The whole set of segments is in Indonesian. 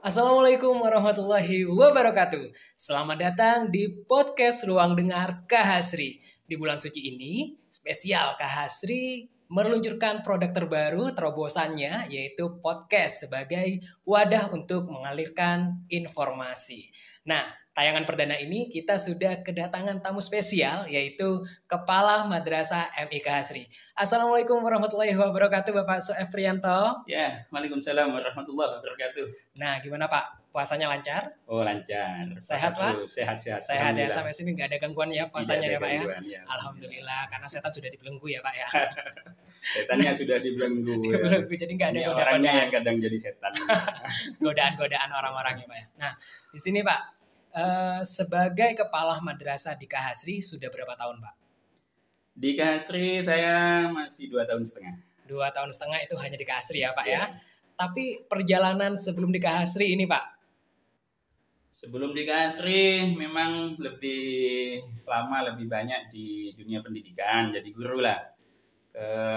Assalamualaikum warahmatullahi wabarakatuh. Selamat datang di podcast Ruang Dengar Kak Hasri. Di bulan suci ini, spesial Kak Hasri meluncurkan produk terbaru terobosannya, yaitu podcast sebagai wadah untuk mengalirkan informasi. Nah, tayangan perdana ini kita sudah kedatangan tamu spesial, yaitu Kepala Madrasah MI Kak Hasri. Assalamualaikum warahmatullahi wabarakatuh, Bapak Soefrianto. Ya, waalaikumsalam warahmatullahi wabarakatuh. Nah, gimana Pak? Puasanya lancar? Oh, lancar. Sehat, Pak? Sehat-sehat. Sehat ya, sampai sini nggak ada gangguan ya puasanya ya Pak ya? Ya. Alhamdulillah, karena setan sudah dibelenggu ya Pak ya. Setannya sudah dibelenggu. Dibelenggu, jadi nggak ada Ini orangnya godaan. yang kadang jadi setan. Godaan-godaan orang-orang ya Pak ya. Nah, di sini Pak, sebagai kepala madrasah di Kak Hasri sudah berapa tahun Pak? Di Kasri saya masih 2 tahun setengah. 2 tahun setengah itu hanya di Kak Hasri ya Pak ya. Ya. Tapi perjalanan sebelum di Kak Hasri ini Pak, Sebelum di Kasri memang lebih lama, lebih banyak di dunia pendidikan, jadi guru lah.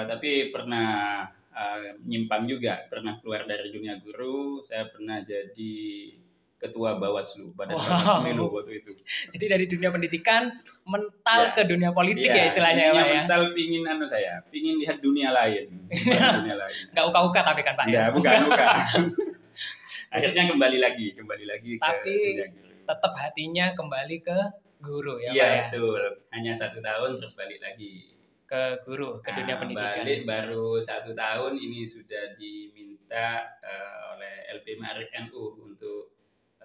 Tapi pernah nyimpang juga, pernah keluar dari dunia guru. Saya pernah jadi ketua Bawaslu pada pemilu waktu itu. jadi dari dunia pendidikan mental Ya. ke dunia politik ya istilahnya ya intinya Pak ya. mental pingin lihat dunia lain. Dunia lain. Nggak uka-uka tapi kan Pak ya. Ya, bukan. Akhirnya kembali lagi ke Tapi dunia guru. tetap hatinya kembali ke guru ya Iya, Pak ya. betul. Hanya 1 tahun terus balik lagi. Ke guru, ke dunia pendidikan. Balik baru 1 tahun ini sudah diminta oleh LP Marik NU untuk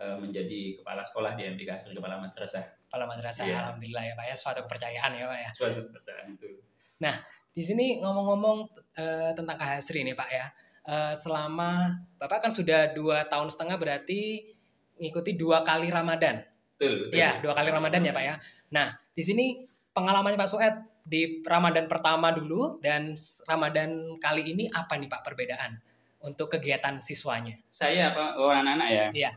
menjadi kepala sekolah di MI Kasri, kepala madrasah. Kepala madrasah, Iya. Alhamdulillah ya Pak ya, suatu kepercayaan ya Pak ya. Suatu kepercayaan itu. Di sini ngomong-ngomong tentang Kak Hasri nih Pak ya, selama Bapak kan sudah 2 tahun setengah berarti ngikuti 2 kali Ramadan. Betul. Ya, 2 kali Ramadan ya Pak ya. Nah, di sini pengalamannya Pak Sued di Ramadan pertama dulu dan Ramadan kali ini apa nih Pak perbedaan untuk kegiatan siswanya? Saya anak-anak ya. Iya.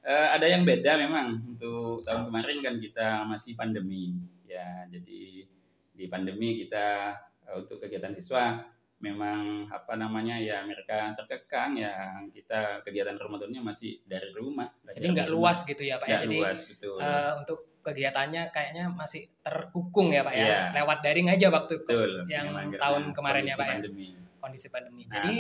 Ada yang beda memang. Untuk tahun kemarin kan kita masih pandemi ya. Jadi di pandemi kita untuk kegiatan siswa memang ya mereka terkekang ya, kita kegiatan Ramadannya masih dari rumah. Jadi nggak luas gitu ya Pak ya. Nggak Jadi luas, betul. untuk kegiatannya kayaknya masih terkukung ya Pak ya. Iya. Lewat daring aja waktu Betul. yang Memang tahun karena kemarin ya kondisi Pak ya. pandemi. Kondisi pandemi. Nah, Jadi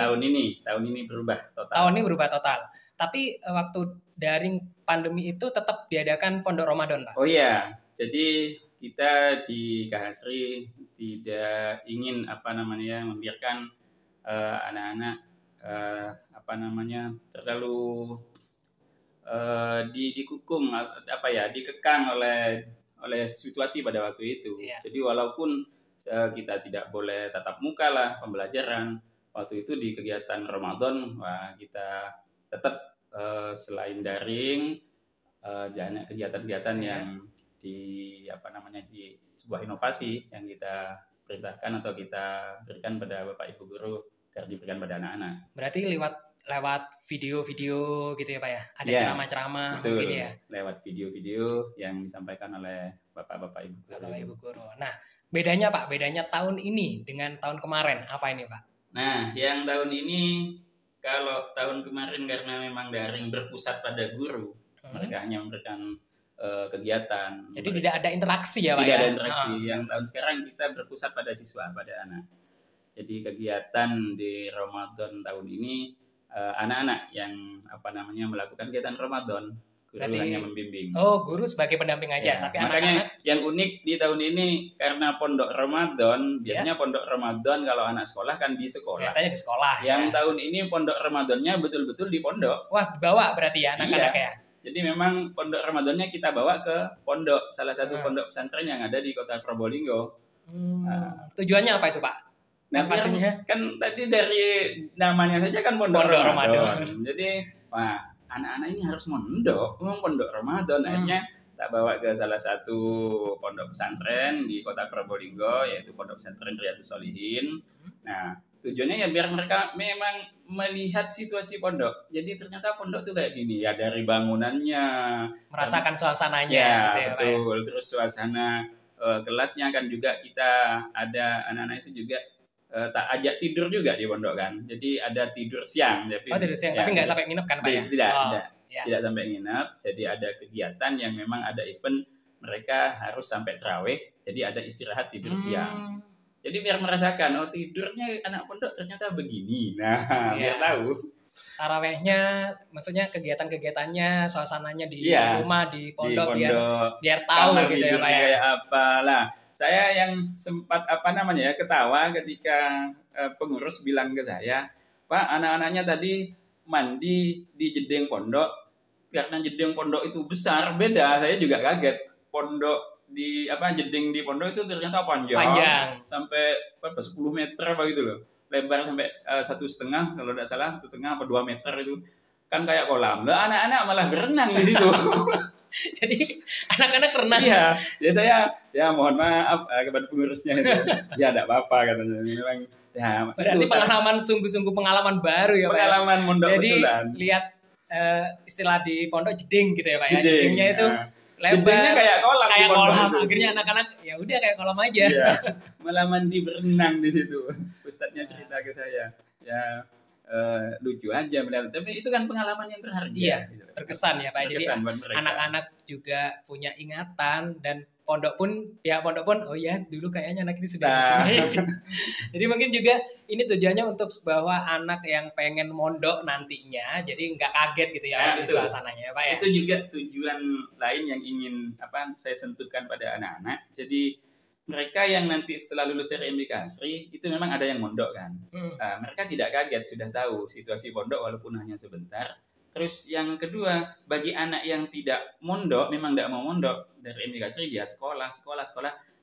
tahun ini berubah total. tahun ini berubah total. Tapi waktu daring pandemi itu tetap diadakan pondok Ramadan Pak. Oh iya, jadi kita di Kahasri tidak ingin membiarkan anak-anak terlalu dikukung dikekang oleh situasi pada waktu itu. Iya. Jadi walaupun kita tidak boleh tatap muka lah pembelajaran waktu itu di kegiatan Ramadan, kita tetap selain daring banyak kegiatan-kegiatan yang di sebuah inovasi yang kita perintahkan atau kita berikan pada Bapak Ibu guru agar diberikan pada anak-anak. Berarti lewat video-video gitu ya Pak ya. Ada Ya, ceramah-ceramah betul, mungkin ya. lewat video-video yang disampaikan oleh Bapak-Bapak Ibu guru. Bapak Ibu guru. Nah, bedanya tahun ini dengan tahun kemarin apa ini Pak? Nah, yang tahun ini, kalau tahun kemarin karena memang daring berpusat pada guru, mereka hanya memberikan kegiatan. Jadi tidak ada interaksi ya Pak Tidak ya? ada interaksi. Yang tahun sekarang kita berpusat pada siswa, pada anak. Jadi kegiatan di Ramadan tahun ini anak-anak yang melakukan kegiatan Ramadan, guru Berarti- hanya membimbing. Oh, guru sebagai pendamping aja, Ya, tapi makanya anak-anak yang unik di tahun ini karena pondok Ramadan, biasanya pondok Ramadan kalau anak sekolah kan di sekolah. biasanya di sekolah. Yang ya. tahun ini pondok Ramadannya betul-betul di pondok. Wah, dibawa berarti ya anak-anak ya. Jadi memang pondok Ramadannya kita bawa ke pondok, salah satu pondok pesantren yang ada di Kota Probolinggo. Tujuannya apa itu Pak? Nah, Kan pastinya kan tadi dari namanya saja kan pondok Ramadan. Jadi, anak-anak ini harus mondok, memang pondok Ramadan. Akhirnya kita bawa ke salah satu pondok pesantren di Kota Probolinggo, yaitu Pondok Pesantren Riyadhus Shalihin. Nah, tujuannya ya biar mereka memang melihat situasi pondok. Jadi ternyata pondok tuh kayak gini ya, dari bangunannya, merasakan suasananya ya, gitu ya Pak ya. betul. Terus suasana kelasnya kan juga kita ada anak-anak itu juga tak ajak tidur juga di pondok kan. Jadi ada tidur siang. Tidur siang, tapi nggak sampai nginep kan Pak ya? Tidak. Ya. Tidak sampai nginep. Jadi ada kegiatan yang memang ada event mereka harus sampai tarawih. Jadi ada istirahat tidur siang. Jadi biar merasakan, oh tidurnya anak pondok ternyata begini. Nah, biar tahu. Tarawehnya, maksudnya kegiatan-kegiatannya, suasananya di rumah, di pondok, di biar tahu gitu ya Pak ya. Kayak apa lah. Saya yang sempat ketawa ketika pengurus bilang ke saya, Pak, anak-anaknya tadi mandi di jeding pondok, karena jeding pondok itu besar, beda. Saya juga kaget. Pondok di jeding di pondok itu ternyata panjang. Sampai 10 meter apa gitu loh. Lebar sampai 1,5 kalau tidak salah, 1,5 apa 2 meter itu. Kan kayak kolam. Lah anak-anak malah berenang di situ. Jadi anak-anak renang. Iya, ya saya mohon maaf kepada pengurusnya itu. Ya enggak apa-apa katanya. Memang ya berarti pengalaman sungguh-sungguh pengalaman baru ya Pak. Pengalaman mondok betulan. Jadi lihat istilah di pondok jeding gitu ya Pak ya. Jedingnya itu lebar kayak kolam. Kayak kolam. Akhirnya anak-anak ya udah kayak kolam aja. Iya. Malah mandi berenang di situ. Ustadznya cerita ke saya. Ya lucu aja melihat. Tapi itu kan pengalaman yang berharga. Iya, gitu. Berkesan ya Pak. Jadi anak-anak juga punya ingatan dan pihak pondok pun oh ya dulu kayaknya anak ini sudah di sini. Jadi mungkin juga ini tujuannya untuk bahwa anak yang pengen mondok nantinya jadi nggak kaget gitu ya di suasananya ya Pak ya. Itu juga tujuan lain yang ingin saya sentuhkan pada anak-anak. Jadi mereka yang nanti setelah lulus dari MBK Asri itu memang ada yang mondok kan. Mereka tidak kaget, sudah tahu situasi pondok walaupun hanya sebentar. Terus yang kedua, bagi anak yang tidak mondok, memang tidak mau mondok dari MBK Asri, dia sekolah.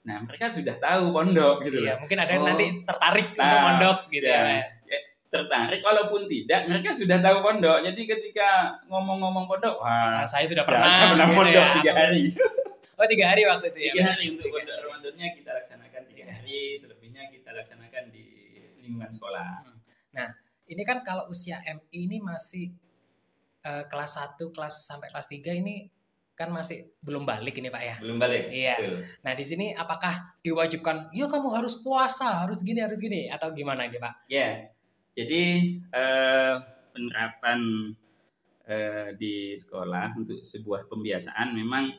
Nah, mereka sudah tahu pondok gitu loh. Iya, mungkin ada yang nanti tertarik untuk mondok gitu ya. Tertarik walaupun tidak, mereka sudah tahu pondok. Jadi ketika ngomong-ngomong pondok, wah, saya sudah pernah mondok 3 hari. Oh 3 hari waktu itu ya? 3 hari untuk pondok Ramadannya kita laksanakan 3 hari, selebihnya kita laksanakan di lingkungan sekolah. Nah, ini kan kalau usia MI ini masih kelas 1, sampai kelas 3 ini kan masih belum balik ini Pak ya? Belum balik. Iya. Betul. Nah, di sini apakah diwajibkan, ya kamu harus puasa, harus gini, atau gimana ini Pak? Ya, jadi penerapan di sekolah untuk sebuah pembiasaan memang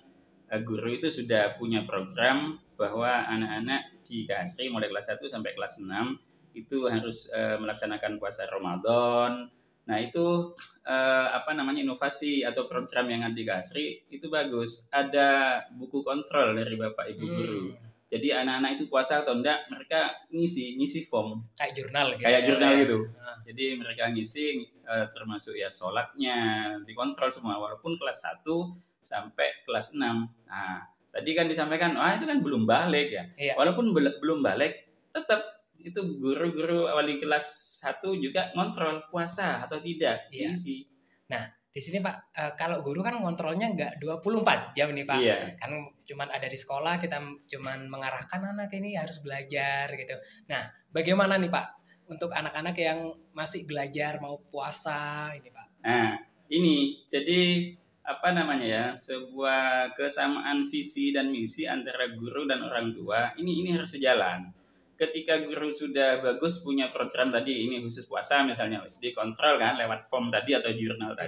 guru itu sudah punya program bahwa anak-anak di Kasri mulai kelas 1 sampai kelas 6 itu harus melaksanakan puasa Ramadan. Nah, itu inovasi atau program yang ada di Kasri itu bagus. Ada buku kontrol dari Bapak Ibu guru. Jadi anak-anak itu puasa atau enggak, mereka ngisi form. Kayak jurnal gitu. Gitu. Jadi mereka ngisi termasuk ya sholatnya, dikontrol semua walaupun kelas 1 sampai kelas 6. Nah, tadi kan disampaikan, itu kan belum balik ya. Iya. Walaupun belum balik, tetap itu guru-guru wali kelas 1 juga ngontrol puasa atau tidak. Iya. Isi. Nah, di sini Pak, kalau guru kan ngontrolnya nggak 24 jam nih Pak. Iya. Kan cuman ada di sekolah, kita cuman mengarahkan anak ini harus belajar gitu. Nah, bagaimana nih Pak untuk anak-anak yang masih belajar mau puasa ini Pak? Nah, ini jadi sebuah kesamaan visi dan misi antara guru dan orang tua ini harus sejalan. Ketika guru sudah bagus punya program tadi ini khusus puasa misalnya harus dikontrol kan lewat form tadi atau jurnal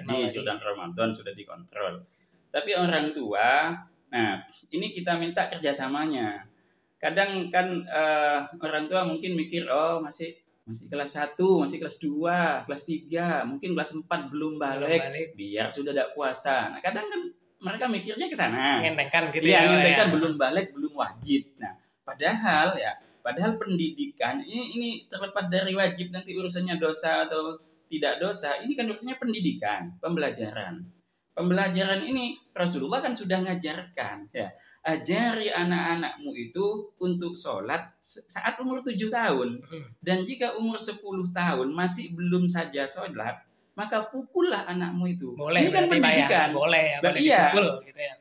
Ramadan sudah dikontrol. Tapi orang tua, nah ini kita minta kerjasamanya. Kadang kan orang tua mungkin mikir masih kelas 1, masih kelas 2, kelas 3, mungkin kelas 4 belum balik. Biar sudah tidak puasa. Nah, kadang kan mereka mikirnya ke sana. Ngentengkan gitu ya. Ngentengkan belum balik, belum wajib. Nah, padahal pendidikan ini terlepas dari wajib nanti urusannya dosa atau tidak dosa. Ini kan urusannya pendidikan, pembelajaran. Pembelajaran ini Rasulullah kan sudah ngajarkan ya. Ajari anak-anakmu itu untuk sholat saat umur 7 tahun. Dan jika umur 10 tahun masih belum saja sholat, maka pukullah anakmu itu. Boleh, ini kan pendidikan. Boleh dipukul gitu ya.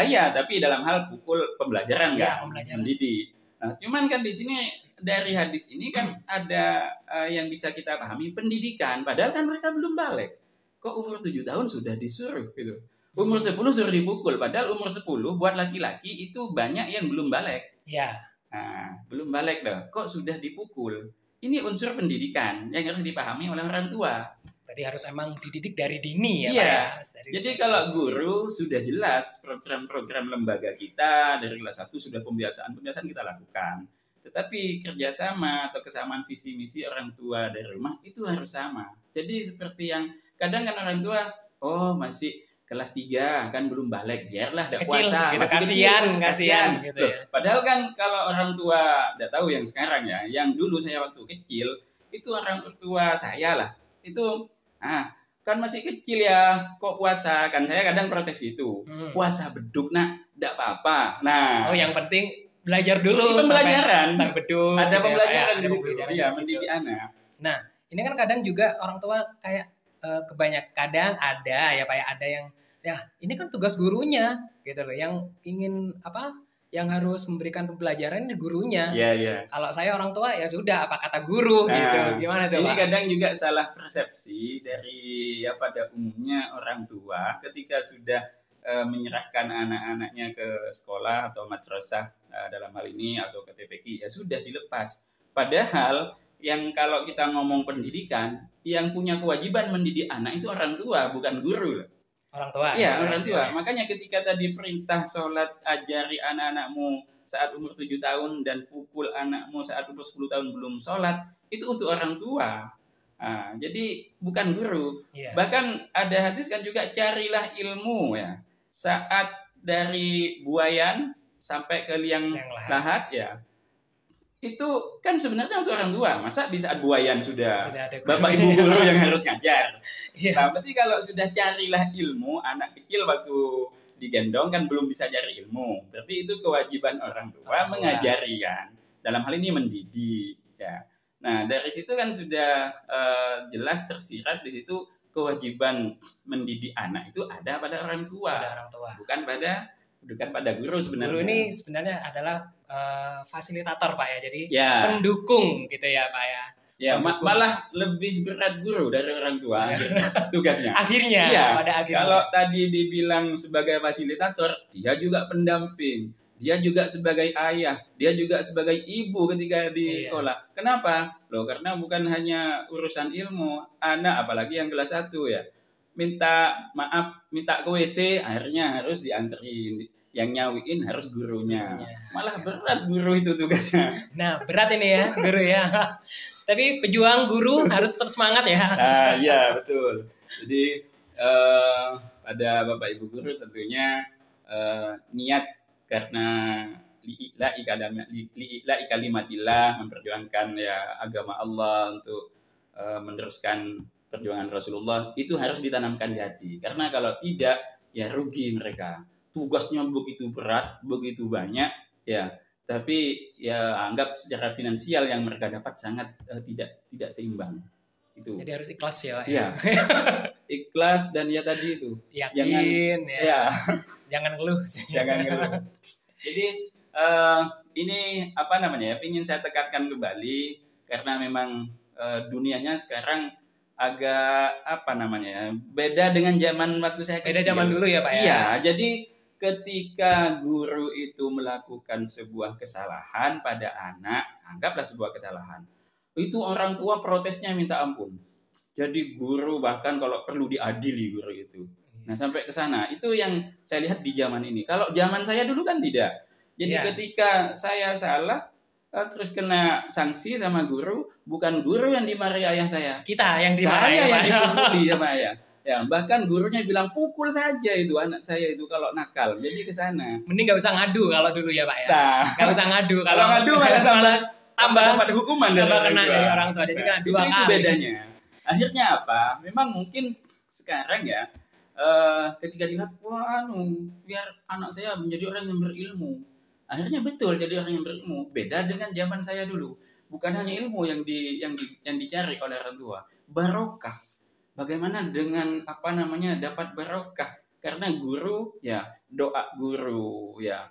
Iya, tapi dalam hal pukul pembelajaran ya, mendidik. Nah, cuman kan di sini dari hadis ini kan ada yang bisa kita pahami pendidikan. Padahal kan mereka belum balik. Kok umur 7 tahun sudah disuruh gitu. Umur 10 suruh dipukul. Padahal umur 10 buat laki-laki itu banyak yang belum balik. Ya. Nah, belum balik dah. Kok sudah dipukul? ini unsur pendidikan yang harus dipahami oleh orang tua. Berarti harus emang dididik dari dini ya, Iya. Pak ya. Jadi kalau guru sudah jelas program-program lembaga kita dari kelas 1 sudah pembiasaan kita lakukan. Tetapi kerjasama atau kesamaan visi misi orang tua dari rumah itu harus sama. Jadi seperti yang kadang kan orang tua, oh masih kelas 3 kan belum balik, biarlah masih ada puasa, gitu, masih kasihan gitu ya. Padahal kan kalau orang tua tidak tahu yang sekarang ya, yang dulu saya waktu kecil itu orang tua saya lah itu kan masih kecil ya kok puasa, kan saya kadang protes gitu. Puasa beduk nak, tidak apa-apa. Nah, yang penting belajar dulu pembelajaran sampai beduk. Ada gitu pembelajaran ya, di situ. Iya, mendidik anak. Nah, ini kan kadang juga orang tua kayak kadang ada ya Pak ya, ada yang ya ini kan tugas gurunya gitu loh, yang ingin yang harus memberikan pembelajaran ini gurunya. Iya. Kalau saya orang tua ya sudah apa kata guru gitu. Gimana tuh Pak? Ini kadang juga salah persepsi dari pada umumnya orang tua ketika sudah menyerahkan anak-anaknya ke sekolah atau madrasah dalam hal ini atau ke TPQ ya sudah dilepas. Padahal yang kalau kita ngomong pendidikan, yang punya kewajiban mendidik anak itu orang tua, bukan guru. Orang tua. Iya, orang tua. Makanya ketika tadi perintah sholat ajari anak-anakmu saat umur 7 tahun dan pukul anakmu saat umur 10 tahun belum sholat, itu untuk orang tua. Jadi bukan guru. Yeah. Bahkan ada hadis kan juga, carilah ilmu ya. Saat dari buayan sampai ke liang lahat ya. Itu kan sebenarnya untuk orang tua. Masa di saat buayan sudah bapak ibu guru yang harus ngajar. Nah, berarti kalau sudah carilah ilmu, anak kecil waktu digendong kan belum bisa cari ilmu. Berarti itu kewajiban orang tua mengajari kan. Dalam hal ini mendidik ya. Nah, dari situ kan sudah jelas tersirat di situ kewajiban mendidik anak itu ada pada orang tua. Bukan pada guru sebenarnya. Guru ini sebenarnya adalah fasilitator Pak ya, jadi pendukung gitu ya Pak ya. Ya, malah lebih berat guru dari orang tua tugasnya. Akhirnya, pada akhirnya. Kalau tadi dibilang sebagai fasilitator, dia juga pendamping, dia juga sebagai ayah, dia juga sebagai ibu ketika di sekolah. Kenapa? Karena bukan hanya urusan ilmu, anak apalagi yang kelas 1 ya. Minta ke WC, akhirnya harus dianterin. Yang nyawiin harus gurunya. Malah berat guru itu tugasnya. Nah, berat ini ya guru ya. Tapi pejuang guru harus terus semangat ya. Iya betul. Jadi pada Bapak Ibu guru tentunya niat karena li'ila'i kalimatillah, memperjuangkan ya agama Allah untuk meneruskan perjuangan Rasulullah, itu harus ditanamkan di hati. Karena kalau tidak ya rugi mereka. Tugasnya begitu berat, begitu banyak ya. Tapi ya anggap secara finansial yang mereka dapat sangat tidak seimbang. Itu. Jadi harus ikhlas ya, Pak. Iya. Ikhlas dan ya tadi itu. Yakin jangan ngeluh. Jangan ngeluh. Jadi ini ingin saya tekankan kembali karena memang dunianya sekarang agak beda dengan zaman waktu saya kecil. Beda zaman dulu ya Pak ya. Iya, jadi ketika guru itu melakukan sebuah kesalahan pada anak, anggaplah sebuah kesalahan, itu orang tua protesnya minta ampun. Jadi guru bahkan kalau perlu diadili guru itu. Nah sampai ke sana, itu yang saya lihat di zaman ini. Kalau zaman saya dulu kan tidak. Jadi ketika saya salah, terus kena sanksi sama guru, bukan guru yang dimarahi ayah saya. Kita yang dimarahi. Saya yang dipukuli sama ayah. Ya, bahkan gurunya bilang pukul saja itu anak saya itu kalau nakal. Jadi ke sana. Mending nggak usah ngadu kalau dulu ya Pak ya. Nggak usah ngadu. Kalau ngadu malah tambah hukuman dari orang tua. Jadi kena 2 kali. Itu bedanya. Akhirnya apa? Memang mungkin sekarang ya ketika dilihat biar anak saya menjadi orang yang berilmu. Akhirnya betul jadi orang yang berilmu. Beda dengan zaman saya dulu. Bukan hanya ilmu yang dicari oleh orang tua, barokah. Bagaimana dengan dapat barokah? Karena guru ya doa guru ya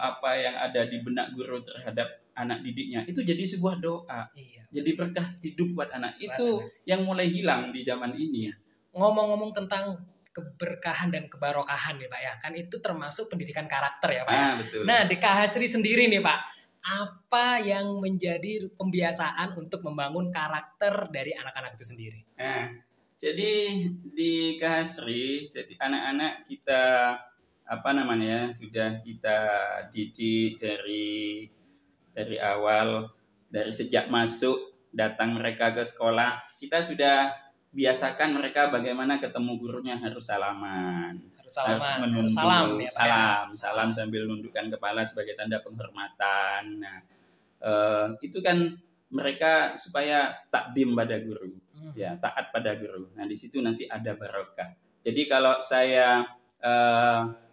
apa yang ada di benak guru terhadap anak didiknya itu jadi sebuah doa. Jadi berkah hidup buat anak. Itu yang mulai hilang di zaman ini. Ngomong-ngomong tentang keberkahan dan kebarokahan nih Pak ya, kan itu termasuk pendidikan karakter ya Pak. Betul. Nah di Kahasri sendiri nih Pak, apa yang menjadi pembiasaan untuk membangun karakter dari anak-anak itu sendiri? Nah, jadi di Kahasri, jadi anak-anak kita sudah kita didik dari awal, dari sejak masuk datang mereka ke sekolah, kita sudah biasakan mereka bagaimana ketemu gurunya harus salaman, harus menunduk, salam ya, salam sambil nundukkan kepala sebagai tanda penghormatan. Nah, itu kan mereka supaya takdim pada guru, ya taat pada guru. Nah di situ nanti ada barokah. Jadi kalau saya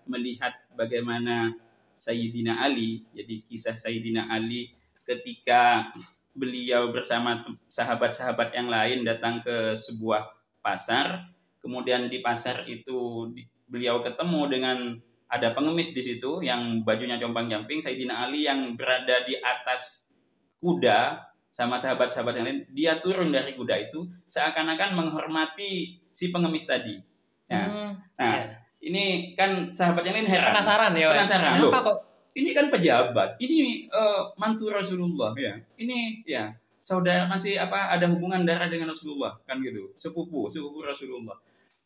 melihat bagaimana Sayyidina Ali, jadi kisah Sayyidina Ali ketika beliau bersama sahabat-sahabat yang lain datang ke sebuah pasar, kemudian di pasar itu beliau ketemu dengan ada pengemis di situ yang bajunya compang-camping. Sayyidina Ali yang berada di atas kuda sama sahabat-sahabat yang lain, dia turun dari kuda itu seakan-akan menghormati si pengemis tadi. Ini kan sahabat yang lain heran. Penasaran ya. Kenapa kok? Ini kan pejabat, ini mantu Rasulullah ya. Ini ya saudara, masih ada hubungan darah dengan Rasulullah kan gitu. Sepupu Rasulullah.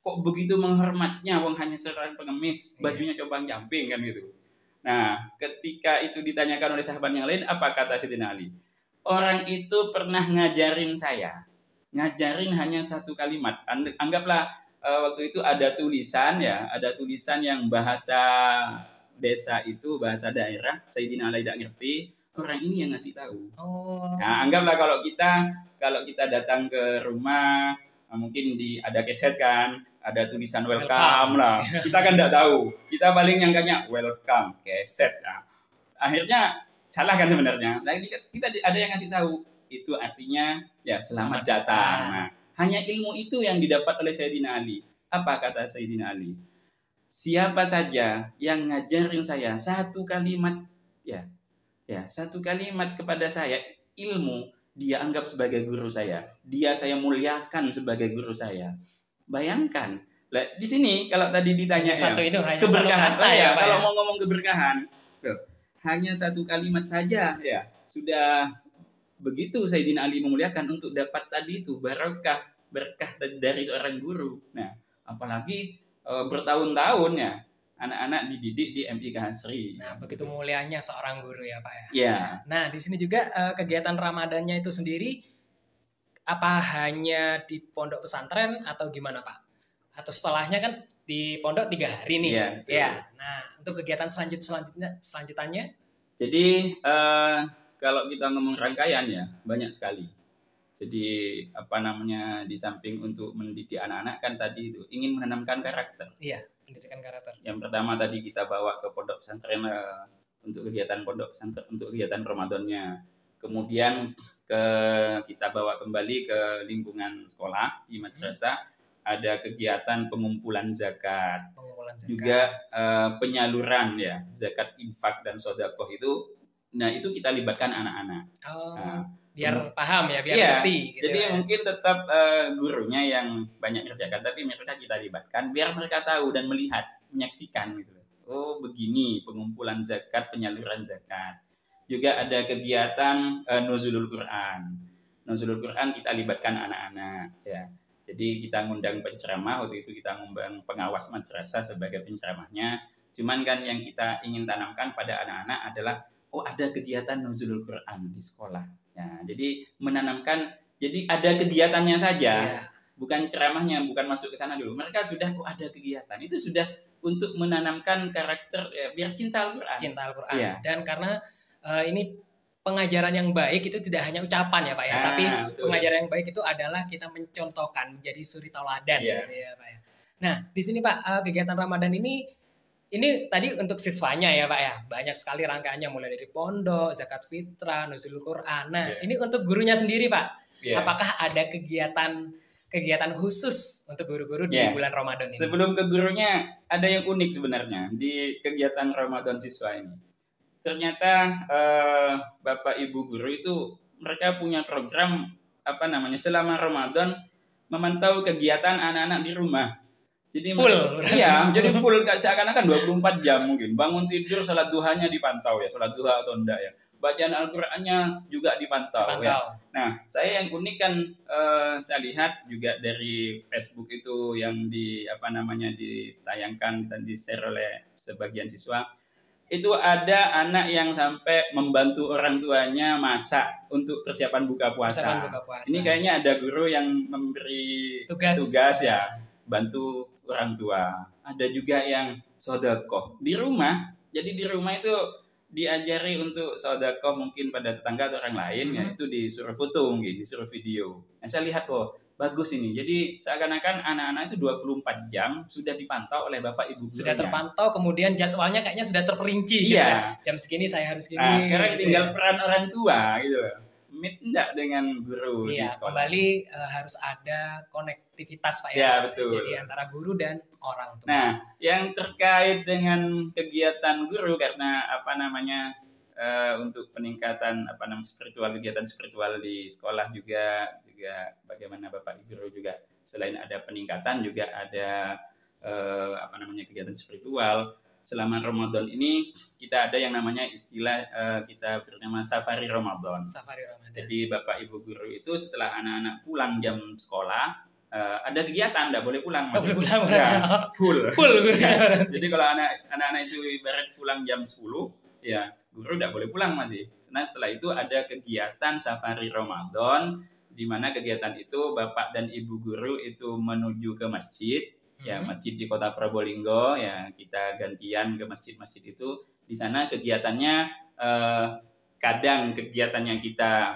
Kok begitu menghormatnya, wong hanya seorang pengemis, bajunya compang-camping kan gitu. Nah, ketika itu ditanyakan oleh sahabat yang lain, apa kata Sayyidina Ali? Orang itu pernah ngajarin saya. Ngajarin hanya satu kalimat. Anggaplah waktu itu ada tulisan yang bahasa desa itu, bahasa daerah, Sayyidina Ali tidak ngerti, orang ini yang ngasih tahu. Nah, anggaplah kalau kita datang ke rumah, mungkin ada keset kan, ada tulisan welcome lah. Kita kan tidak tahu. Kita paling nyangkanya welcome, keset. Nah, akhirnya salah kan sebenarnya. Nah, kita ada yang ngasih tahu. Itu artinya ya selamat datang. Nah, hanya ilmu itu yang didapat oleh Sayyidina Ali. Apa kata Sayyidina Ali? Siapa saja yang ngajarin saya satu kalimat satu kalimat kepada saya ilmu, dia anggap sebagai guru saya. Dia saya muliakan sebagai guru saya. Bayangkan, di sini kalau tadi ditanya satu itu hanya keberkahan, satu kata kalau mau ngomong keberkahan, hanya satu kalimat saja ya sudah begitu Sayyidina Ali memuliakan untuk dapat tadi itu berkah dari seorang guru. Nah, apalagi bertahun-tahun ya anak-anak dididik di MI Kahasri. Nah, begitu mulianya seorang guru ya Pak ya. Iya. Nah, di sini juga kegiatan Ramadannya itu sendiri apa hanya di pondok pesantren atau gimana Pak? Atau setelahnya kan di pondok 3 hari nih. Iya. Ya. Nah, untuk kegiatan selanjutnya? Jadi kalau kita ngomong rangkaian ya banyak sekali. Jadi di samping untuk mendidik anak-anak kan tadi itu ingin menanamkan karakter. Iya, pendidikan karakter. Yang pertama tadi kita bawa ke pondok pesantren untuk kegiatan pondok pesantren, untuk kegiatan Ramadannya. Kemudian kita bawa kembali ke lingkungan sekolah di madrasah, ada kegiatan pengumpulan zakat. Juga penyaluran ya, zakat, infak dan sedekah itu. Nah, itu kita libatkan anak-anak. Biar paham ya, biar ngerti. Gitu jadi mungkin tetap gurunya yang banyak kerjakan, tapi mereka kita libatkan biar mereka tahu dan melihat, menyaksikan gitu. Oh begini pengumpulan zakat, penyaluran zakat. Juga ada kegiatan nuzulul Quran. Nuzulul Quran kita libatkan anak-anak ya. Jadi kita ngundang penceramah, waktu itu kita ngundang pengawas madrasah sebagai penceramahnya. Cuman kan yang kita ingin tanamkan pada anak-anak adalah ada kegiatan nuzulul Quran di sekolah. Ya, jadi menanamkan, jadi ada kegiatannya saja, bukan ceramahnya, bukan masuk ke sana dulu. Mereka sudah ada kegiatan, itu sudah untuk menanamkan karakter biar cinta Al-Quran. Cinta Al-Quran. Ya. Dan karena ini pengajaran yang baik itu tidak hanya ucapan ya Pak ya, tapi betul. Pengajaran yang baik itu adalah kita mencontohkan, menjadi suri tauladan gitu ya Pak ya. Nah di sini Pak kegiatan Ramadan ini tadi untuk siswanya ya Pak ya, banyak sekali rangkaiannya mulai dari pondok, zakat fitrah, nuzulul Quran. Nah ini untuk gurunya sendiri Pak, apakah ada kegiatan khusus untuk guru-guru di bulan Ramadan ini? Sebelum ke gurunya, ada yang unik sebenarnya di kegiatan Ramadan siswa ini. Ternyata Bapak Ibu guru itu mereka punya program selama Ramadan memantau kegiatan anak-anak di rumah. Jadi full. Iya, jadi full seakan-akan 24 jam mungkin. Bangun tidur salat duhanya dipantau ya, salat duha atau enggak ya. Bacaan Al-Qur'annya juga dipantau ya. Nah, saya yang unik kan saya lihat juga dari Facebook itu yang ditayangkan dan di-share oleh sebagian siswa. Itu ada anak yang sampai membantu orang tuanya masak untuk persiapan buka puasa. Ini kayaknya ada guru yang memberi tugas ya, bantu orang tua. Ada juga yang sedekah di rumah. Jadi di rumah itu diajari untuk sedekah mungkin pada tetangga atau orang lain, ya itu disuruh foto mungkin, disuruh video. Nah, saya lihat bagus ini. Jadi seakan-akan anak-anak itu 24 jam sudah dipantau oleh bapak ibu gurunya. Sudah terpantau, kemudian jadwalnya kayaknya sudah terperinci gitu ya. Jam segini saya harus gini. Nah, sekarang gitu tinggal peran orang tua gitu. Meet enggak dengan guru di sekolah. Kembali harus ada konektivitas Pak ya. Ya, betul. Jadi antara guru dan orang tua. Nah, yang terkait dengan kegiatan guru karena untuk peningkatan kegiatan spiritual di sekolah juga bagaimana Bapak Guru juga selain ada peningkatan juga ada kegiatan spiritual. Selama Ramadan ini kita ada yang namanya istilah kita bernama Safari Ramadan. Jadi Bapak Ibu guru itu setelah anak-anak pulang jam sekolah ada kegiatan, enggak boleh pulang. Enggak boleh pulang. Ya, full. Ya. Jadi kalau anak-anak itu ibarat pulang jam 10, ya guru enggak boleh pulang masih. Nah, setelah itu ada kegiatan Safari Ramadan, di mana kegiatan itu Bapak dan Ibu guru itu menuju ke masjid, ya masjid di Kota Probolinggo, ya kita gantian ke masjid-masjid itu. Di sana kegiatannya kadang kegiatannya kita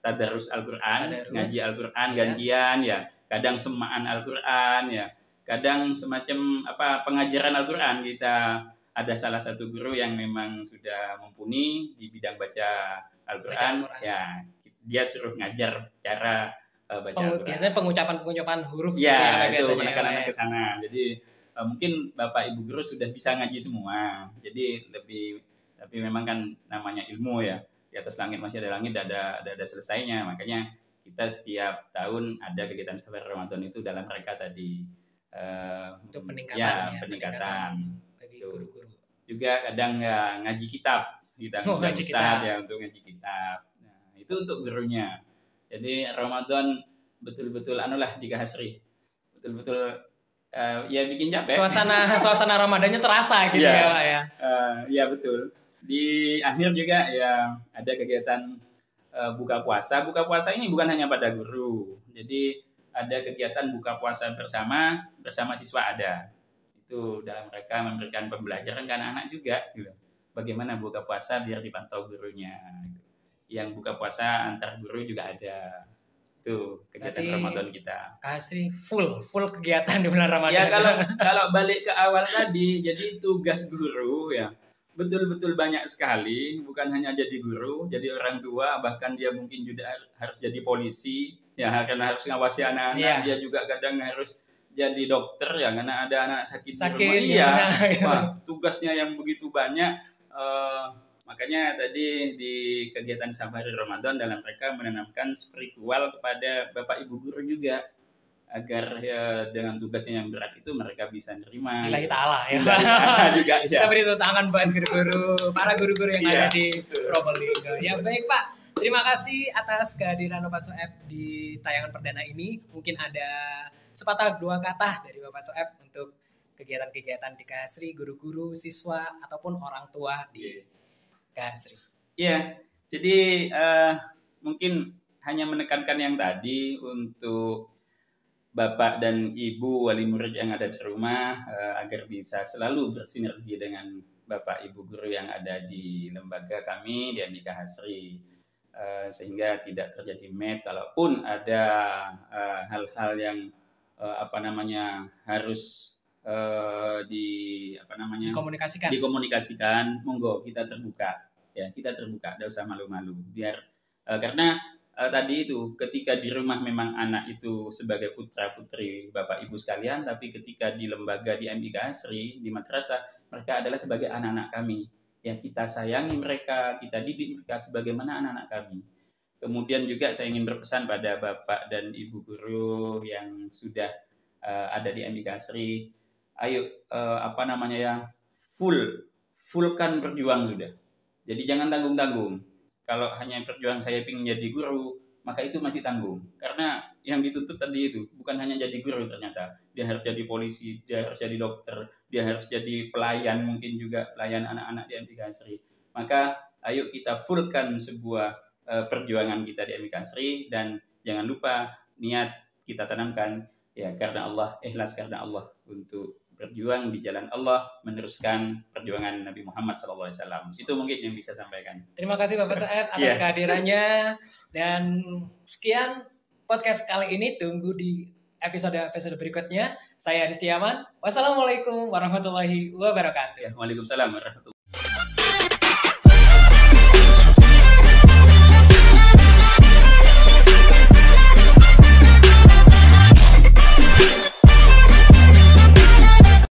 tadarus Al-Qur'an, ngaji Al-Qur'an gantian ya, kadang semaan Al-Qur'an ya, kadang semacam pengajaran Al-Qur'an. Kita ada salah satu guru yang memang sudah mumpuni di bidang baca Al-Qur'an ya, dia suruh ngajar cara baca Al-Qur'an. Biasanya pengucapan huruf ya, gitu itu menekan-menekan ke sana. Jadi mungkin Bapak Ibu guru sudah bisa ngaji semua. Jadi tapi memang kan namanya ilmu ya. Di atas langit masih ada langit, ada selesainya. Makanya kita setiap tahun ada kegiatan Safari Ramadan itu dalam rangka tadi untuk peningkatan bagi guru-guru. Juga kadang ngaji kitab, kita ngaji kitab ya, untuk ngaji kitab. Nah, itu untuk gurunya. Jadi Ramadan betul-betul di Kahasri. Betul-betul ya bikin capek. Suasana Ramadannya terasa gitu ya, Pak ya. Ya betul. Di akhir juga ya ada kegiatan buka puasa. Buka puasa ini bukan hanya pada guru. Jadi ada kegiatan buka puasa bersama siswa ada. Itu dalam mereka memberikan pembelajaran ke anak-anak juga gitu. Bagaimana buka puasa biar dipantau gurunya. Yang buka puasa antar guru juga ada. Itu kegiatan berarti Ramadan kita. Kasih full kegiatan di bulan Ramadan. Ya kalau balik ke awal tadi, jadi tugas guru ya betul-betul banyak sekali, bukan hanya jadi guru, jadi orang tua, bahkan dia mungkin juga harus jadi polisi, ya karena harus ngawasi anak-anak, dia juga kadang harus jadi dokter ya karena ada anak sakit di rumah. Iya, wah, tugasnya yang begitu banyak. Makanya tadi di kegiatan Safari Ramadan dalam mereka menanamkan spiritual kepada Bapak Ibu guru juga agar ya, dengan tugasnya yang berat itu mereka bisa nerima. Lillahi ta'ala ya. Juga, ya. Kita beri tepuk tangan buat guru-guru, para guru-guru yang ada di Probolinggo. Ya baik Pak, terima kasih atas kehadiran Bapak Soeb di tayangan perdana ini. Mungkin ada sepatah dua kata dari Bapak Soeb untuk kegiatan-kegiatan di Kahasri, guru-guru, siswa, ataupun orang tua di Kahasri. Iya, jadi mungkin hanya menekankan yang tadi untuk Bapak dan Ibu wali murid yang ada di rumah agar bisa selalu bersinergi dengan Bapak Ibu guru yang ada di lembaga kami di MI Kahasri sehingga tidak terjadi kalaupun ada hal-hal yang harus dikomunikasikan, monggo kita terbuka, tidak usah malu-malu biar karena tadi itu ketika di rumah memang anak itu sebagai putra putri Bapak Ibu sekalian, tapi ketika di lembaga di MI Kahasri di madrasah mereka adalah sebagai anak-anak kami. Ya kita sayangi mereka, kita didik mereka sebagaimana anak-anak kami. Kemudian juga saya ingin berpesan pada Bapak dan Ibu guru yang sudah ada di MIK Asri, ayo fullkan berjuang sudah. Jadi jangan tanggung-tanggung. Kalau hanya berjuang saya ingin jadi guru, maka itu masih tanggung. Karena yang dituntut tadi itu bukan hanya jadi guru ternyata. Dia harus jadi polisi, dia harus jadi dokter, dia harus jadi pelayan, mungkin juga pelayan anak-anak di MIK Asri. Maka ayo kita fullkan sebuah perjuangan kita di MIK Asri, dan jangan lupa niat kita tanamkan ya karena Allah, ikhlas karena Allah, untuk berjuang di jalan Allah, meneruskan perjuangan Nabi Muhammad SAW. Itu mungkin yang bisa sampaikan. Terima kasih Bapak Saeb atas kehadirannya, dan sekian podcast kali ini. Tunggu di episode berikutnya. Saya Aristi Yaman. Wassalamualaikum warahmatullahi wabarakatuh. Waalaikumsalam warahmatullahi wabarakatuh.